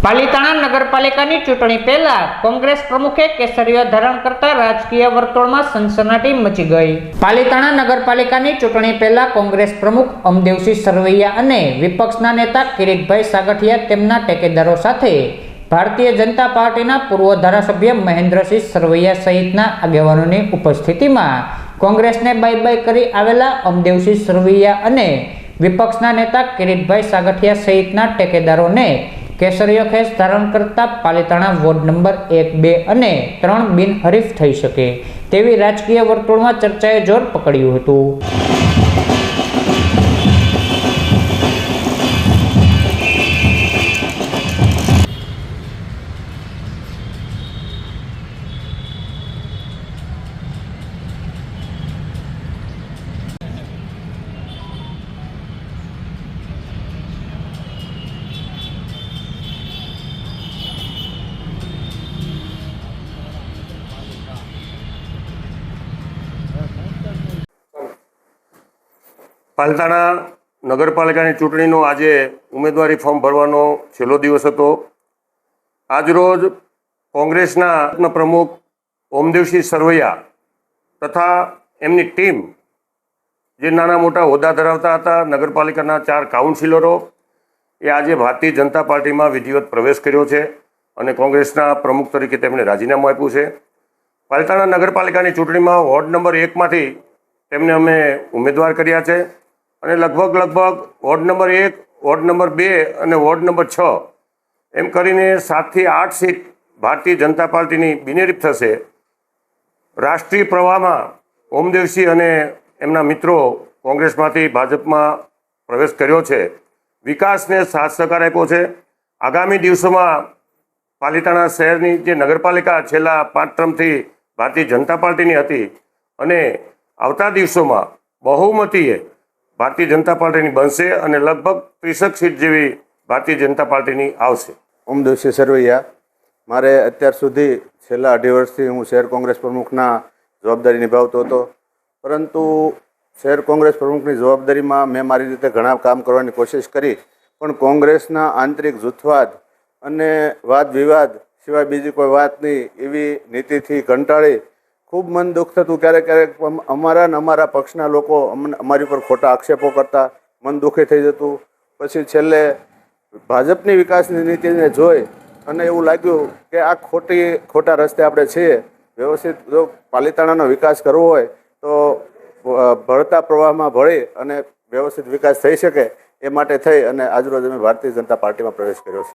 પાલિતાણા નગરપાલિકાની ચૂંટણી પહેલા કોંગ્રેસ પ્રમુખે કેસરીઓ ધારણ કરતા રાજકીય વર્તુળમાં સનસનાટી મચી ગઈ। પાલિતાણા નગરપાલિકાની ચૂંટણી પહેલા કોંગ્રેસ પ્રમુખ અમદેવસિંહ સરવૈયા અને વિપક્ષના નેતા કિરીટભાઈ સાગઠિયા તેમના ટેકેદારો સાથે ભારતીય જનતા પાર્ટીના પૂર્વ ધારાસભ્ય મહેન્દ્રસિંહ સરવૈયા સહિતના આગેવાનોની ઉપસ્થિતિમાં કોંગ્રેસને બાય બાય કરી આવેલા અમદેવસિંહ સરવૈયા અને વિપક્ષના નેતા કિરીટભાઈ સાગઠિયા સહિતના ટેકેદારોને કેસરીયો ખેસ ધારણ કરતા પાલિતાણા વોર્ડ નંબર 1, 2 અને 3 બિનહરીફ થઈ શકે તેવી રાજકીય વર્તુળમાં ચર્ચાએ જોર પકડ્યું હતું। પાલિતાણા નગરપાલિકાની ચૂંટણીનો આજે ઉમેદવારી ફોર્મ ભરવાનો છેલ્લો દિવસ હતો। આજરોજ કોંગ્રેસના પ્રમુખ ઓમદેવસિંહ સરવૈયા તથા એમની ટીમ જે નાના મોટા હોદ્દા ધરાવતા હતા, નગરપાલિકાના 4 કાઉન્સિલરો એ આજે ભારતીય જનતા પાર્ટીમાં વિધિવત પ્રવેશ કર્યો છે અને કોંગ્રેસના પ્રમુખ તરીકે તેમણે રાજીનામું આપ્યું છે। પાલિતાણા નગરપાલિકાની ચૂંટણીમાં વોર્ડ નંબર 1માંથી તેમને અમે ઉમેદવાર કર્યા છે અને લગભગ વોર્ડ નંબર 1, વોર્ડ નંબર 2 અને વોર્ડ નંબર 6 એમ કરીને 7 થી 8 સીટ ભારતીય જનતા પાર્ટીની બિનહરીફ થશે। રાષ્ટ્રીય પ્રવાહમાં ઓમદેવસિંહ અને એમના મિત્રો કોંગ્રેસમાંથી ભાજપમાં પ્રવેશ કર્યો છે, વિકાસને સાથ સહકાર આપ્યો છે। આગામી દિવસોમાં પાલિતાણા શહેરની જે નગરપાલિકા છેલ્લા 5 ટર્મથી ભારતીય જનતા પાર્ટીની હતી અને આવતા દિવસોમાં બહુમતીએ ભારતીય જનતા પાર્ટીની બનશે અને લગભગ 30 સીટ જેવી ભારતીય જનતા પાર્ટીની આવશે। ઓમદેવસિંહ સરવૈયા, મારે અત્યાર સુધી છેલ્લા 2.5 વર્ષથી હું શહેર કોંગ્રેસ પ્રમુખના જવાબદારી નિભાવતો હતો, પરંતુ શહેર કોંગ્રેસ પ્રમુખની જવાબદારીમાં મેં મારી રીતે ઘણા કામ કરવાની કોશિશ કરી, પણ કોંગ્રેસના આંતરિક જૂથવાદ અને વાદ વિવાદ સિવાય બીજી કોઈ વાત નહીં એવી નીતિથી કંટાળી ખૂબ મન દુઃખ થતું। ક્યારેક અમારા ને અમારા પક્ષના લોકો અમારી પર ખોટા આક્ષેપો કરતા મન દુઃખી થઈ જતું। પછી છેલ્લે ભાજપની વિકાસની નીતિને જોઈ અને એવું લાગ્યું કે આ ખોટા રસ્તે આપણે છીએ। વ્યવસ્થિત જો પાલિતાણાનો વિકાસ કરવો હોય તો ભળતા પ્રવાહમાં ભળી અને વ્યવસ્થિત વિકાસ થઈ શકે એ માટે થઈ અને આજરોજ અમે ભારતીય જનતા પાર્ટીમાં પ્રવેશ કર્યો છે।